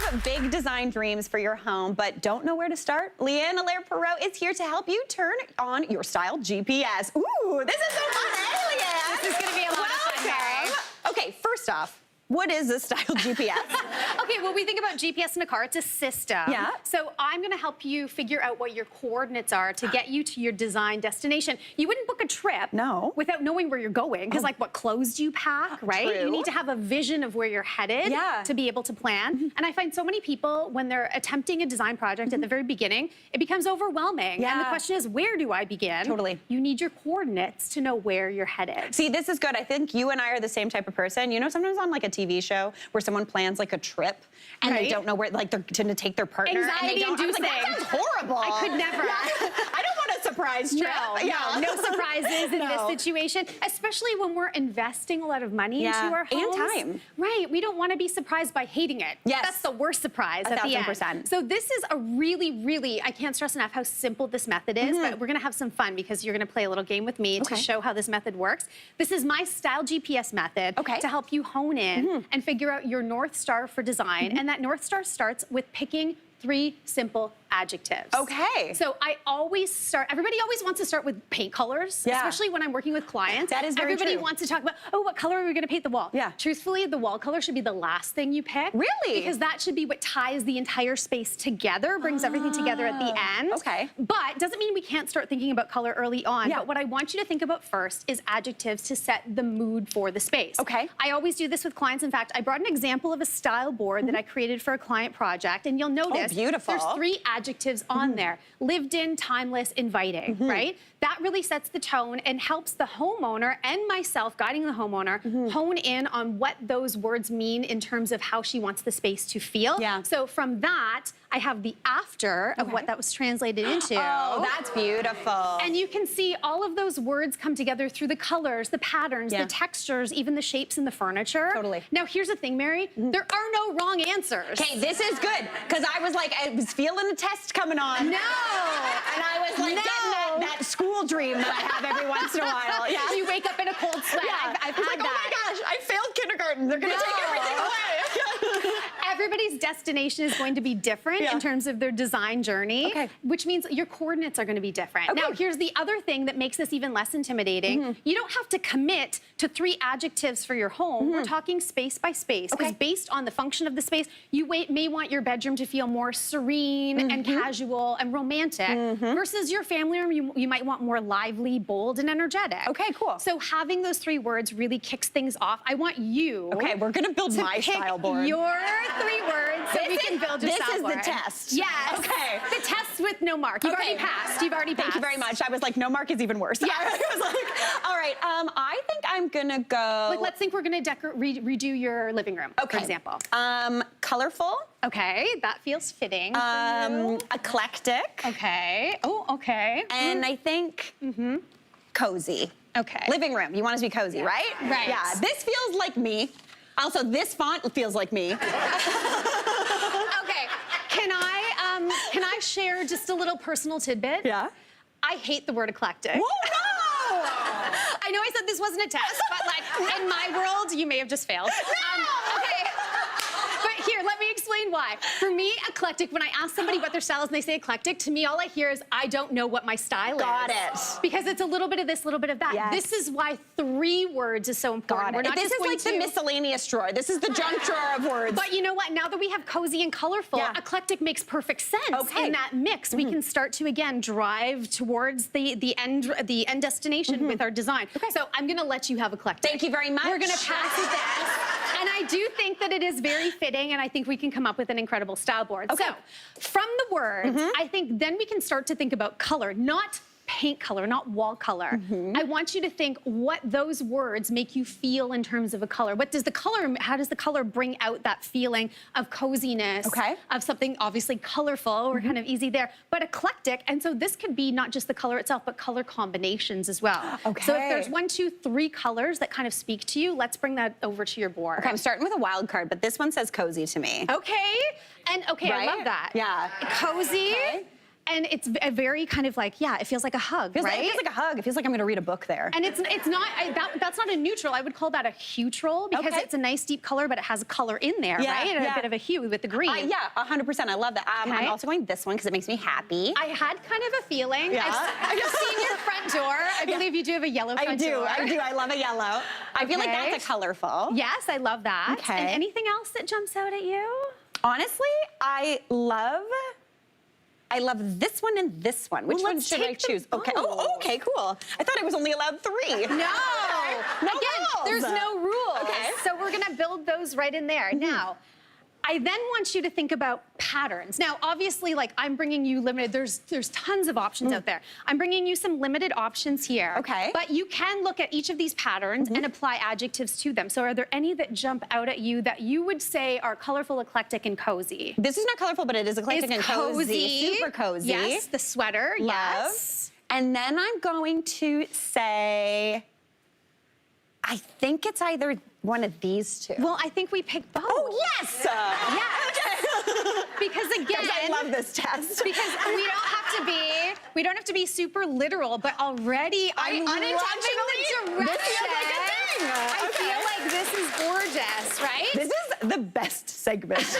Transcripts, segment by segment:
have big design dreams for your home but don't know where to start? Leanne Allaire Perrault is here to help you turn on your style GPS. Ooh, this is so fun, eh, Leanne? This is going to be a lot of fun, Mary. Okay, first off, what is a style GPS? Okay, when we think about GPS in a car, it's a system. Yeah. So I'm gonna help you figure out what your coordinates are to get you to your design destination. You wouldn't book a trip without knowing where you're going, because like what clothes do you pack, right? True. You need to have a vision of where you're headed to be able to plan. And I find so many people, when they're attempting a design project at the very beginning, it becomes overwhelming. And the question is, where do I begin? Totally. You need your coordinates to know where you're headed. See, this is good. I think you and I are the same type of person. You know, sometimes on like a TV show where someone plans like a trip and they don't know where, like they're going to take their partner. Anxiety inducing. Like, that sounds horrible. I could never. I don't want a surprise trip. No surprises in this situation, especially when we're investing a lot of money into our homes. And time. Right, we don't want to be surprised by hating it. Yes. That's the worst surprise at the end. 1,000%. So this is a really, I can't stress enough how simple this method is, but we're going to have some fun because you're going to play a little game with me to show how this method works. This is my style GPS method to help you hone in and figure out your North Star for design. And that North Star starts with picking 3 simple adjectives. Okay. So everybody always wants to start with paint colors, especially when I'm working with clients. That is very Everybody true. wants to talk about, oh, what color are we gonna paint the wall? Yeah. Truthfully, the wall color should be the last thing you pick. Really? Because that should be what ties the entire space together, brings everything together at the end. Okay. But doesn't mean we can't start thinking about color early on. But what I want you to think about first is adjectives to set the mood for the space. Okay. I always do this with clients. In fact, I brought an example of a style board that I created for a client project, and you'll notice beautiful. there's 3 adjectives on there. Lived in, timeless, inviting, right? That really sets the tone and helps the homeowner and myself, guiding the homeowner, hone in on what those words mean in terms of how she wants the space to feel. So from that, I have the after of what that was translated into. Oh, that's beautiful. And you can see all of those words come together through the colors, the patterns, the textures, even the shapes in the furniture. Totally. Now, here's the thing, Mary. There are no wrong answers. Okay, this is good, because I was like, I was feeling a test coming on. No. And I was like getting that school dream that I have every once in a while. Yeah. You wake up in a cold sweat. I've had like, that. oh my gosh, I failed kindergarten. They're going to take everything away. Everybody's destination is going to be different in terms of their design journey, which means your coordinates are going to be different. Now, here's the other thing that makes this even less intimidating. You don't have to commit to 3 adjectives for your home. We're talking space by space, because based on the function of the space, you may want your bedroom to feel more serene and casual and romantic, versus your family room, you might want more lively, bold, and energetic. Okay, cool. So having those 3 words really kicks things off. I want you we're going to build my style board. Your 3 words so we can build your style board. This is the test. Yes. Okay. The test with no mark. You've already passed. You've already passed. Thank you very much. I was like, no mark is even worse. Yes. I was like, all right, I think I'm going to go... Like, let's think we're going to redo your living room, for example. Colorful. Okay, that feels fitting. Eclectic. Okay. Oh, okay. And I think cozy. Okay. Living room. You want us to be cozy, right? Right. Yeah. This feels like me. Also, this font feels like me. Okay. Can I share just a little personal tidbit? Yeah. I hate the word eclectic. Whoa, no! I know I said this wasn't a test, but like in my world, you may have just failed. Okay. But here, let me explain why. For me, eclectic, when I ask somebody what their style is and they say eclectic, to me, all I hear is, I don't know what my style Got is. it. Because it's a little bit of this, a little bit of that. Yes. This is why 3 words is so important. Got it. This is like the miscellaneous drawer. This is the junk drawer of words. But you know what? Now that we have cozy and colorful, eclectic makes perfect sense in that mix. We can start to, again, drive towards the end destination with our design. So I'm going to let you have eclectic. Thank you very much. We're going to pass it this. And I do think that it is very fitting, and I think we can come up with an incredible style board. So from the words, I think then we can start to think about color, not paint color, not wall color. I want you to think what those words make you feel in terms of a color. How does the color bring out that feeling of coziness, of something obviously colorful, we're kind of easy there, but eclectic. And so this could be not just the color itself, but color combinations as well. So if there's 1, 2, 3 colors that kind of speak to you, let's bring that over to your board. Okay, I'm starting with a wild card, but this one says cozy to me. Okay, and I love that. Yeah. Cozy. And it's a very kind of like, yeah, it feels like a hug, It right? feels like a hug. It feels like I'm going to read a book there. And it's not, that's not a neutral. I would call that a huetrol because Okay. it's a nice deep color, but it has a color in there, Yeah, right? And yeah. a bit of a hue with the green. Yeah, 100%. I love that. Okay. I'm also going this one because it makes me happy. I had kind of a feeling. Yeah. I've seen your front door. I believe you do have a yellow front door. I do. I love a yellow. I feel like Okay. that's a colorful. Yes, I love that. Okay. And anything else that jumps out at you? Honestly, I love this one and this one. Which Well, one let's should I take them choose? Okay. both. Oh, okay, cool. I thought I was only allowed 3. No. No Again, rules. there's no rules. Okay. So we're gonna build those right in there. Now, I then want you to think about patterns. Now, obviously, like I'm bringing you limited, there's tons of options out there. I'm bringing you some limited options here. Okay. But you can look at each of these patterns and apply adjectives to them. So are there any that jump out at you that you would say are colorful, eclectic, and cozy? This is not colorful, but it is eclectic and cozy. Super cozy. Yes, the sweater, Love. yes. And then I'm going to say, I think it's either one of these two. Well, I think we picked both. Oh, yes! Because again, I love this test. because we don't have to be super literal, but already I'm loving the direction. This feels like a thing. I Okay. feel like this is gorgeous, right? This is the best segment.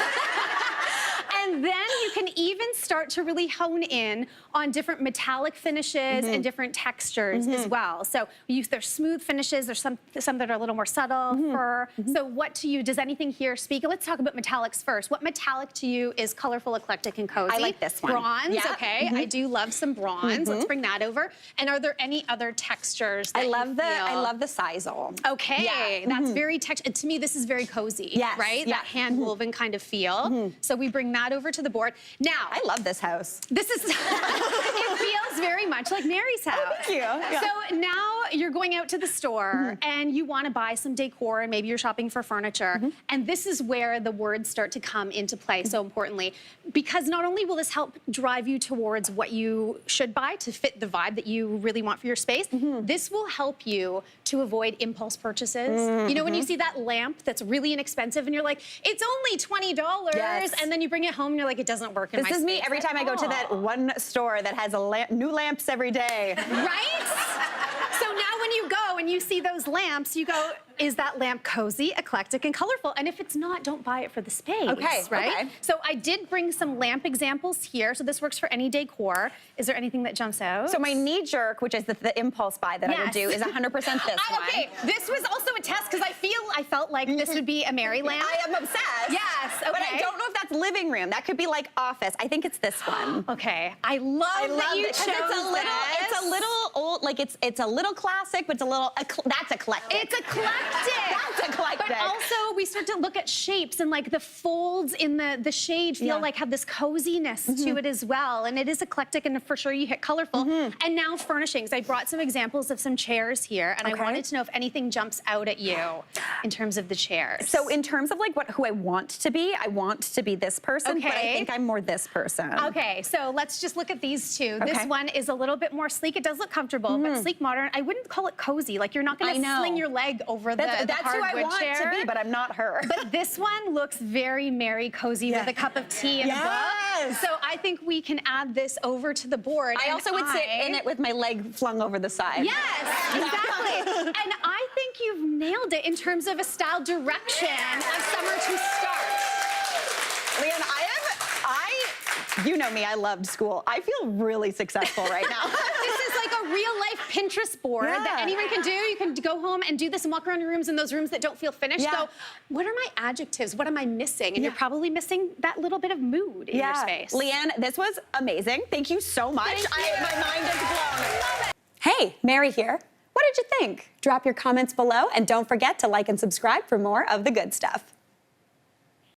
And then you can even start to really hone in on different metallic finishes and different textures as well. So there's smooth finishes, there's some that are a little more subtle, fur. So what to you, does anything here speak? Let's talk about metallics first. What metallic to you is colorful, eclectic, and cozy? I like this one. Bronze, Yeah. okay. I do love some bronze. Let's bring that over. And are there any other textures that I love the the sisal. Okay, Yeah. that's very to me, this is very cozy, Yes, right? yeah. That hand-woven kind of feel. So we bring that over to the board. Now, I love this house. this is, it feels very much like Mary's house. thank you. Yeah. So now you're going out to the store and you want to buy some decor and maybe you're shopping for furniture. And this is where the words start to come into play so importantly, because not only will this help drive you towards what you should buy to fit the vibe that you really want for your space, this will help you to avoid impulse purchases. You know, when you see that lamp that's really inexpensive and you're like, it's only $20. Yes. And then you bring it home and you're like, it doesn't work in my This is me space every at time I go to that all. one store that has new lamps every day. Right? So now when you go and you see those lamps, you go, is that lamp cozy, eclectic, and colorful? And if it's not, don't buy it for the space, Okay, right? okay. So I did bring some lamp examples here. So this works for any decor. Is there anything that jumps out? So my knee jerk, which is the impulse buy that I would Yes. do, is 100% this one. Okay, this was also a test because I felt like this would be a Mary lamp. I am obsessed. Yes, okay. But I don't know if that's living room. That could be like office. I think it's this one. Okay, I love that you it 'cause chose it's a little old, like it's a little classic, but it's a little that's eclectic. It's eclectic. That's eclectic. But also we start to look at shapes and like the folds in the shade feel Yeah. like have this coziness to it as well. And it is eclectic and for sure you hit colorful. And now furnishings. I brought some examples of some chairs here and I Okay. wanted to know if anything jumps out at you in terms of the chairs. So in terms of like who I want to be, I want to be this person, but I Okay. think I'm more this person. Okay, so let's just look at these two. This Okay. one is a little bit more sleek. It does look comfortable, but sleek modern. I wouldn't call it cozy. Like you're not I gonna know. sling your leg over the That's who I hardwood want chair. to be, but I'm not her. But this one looks very Mary cozy Yeah. with a cup of tea and a book. Yes. So I think we can add this over to the board. I and also would sit in it with my leg flung over the side. Yes, exactly. And I think you've nailed it in terms of a style direction of summer to start. Leanne, you know me, I loved school. I feel really successful right now. This is like a real life Pinterest board that Yeah. anyone can do. You can go home and do this and walk around your rooms, and those rooms that don't feel finished Yeah. go, what are my adjectives? What am I missing? And you're probably missing that little bit of mood in your space. Leanne, this was amazing. Thank you so much. Thank you. My mind is blown. Hey, Mary here. What did you think? Drop your comments below and don't forget to like and subscribe for more of the good stuff.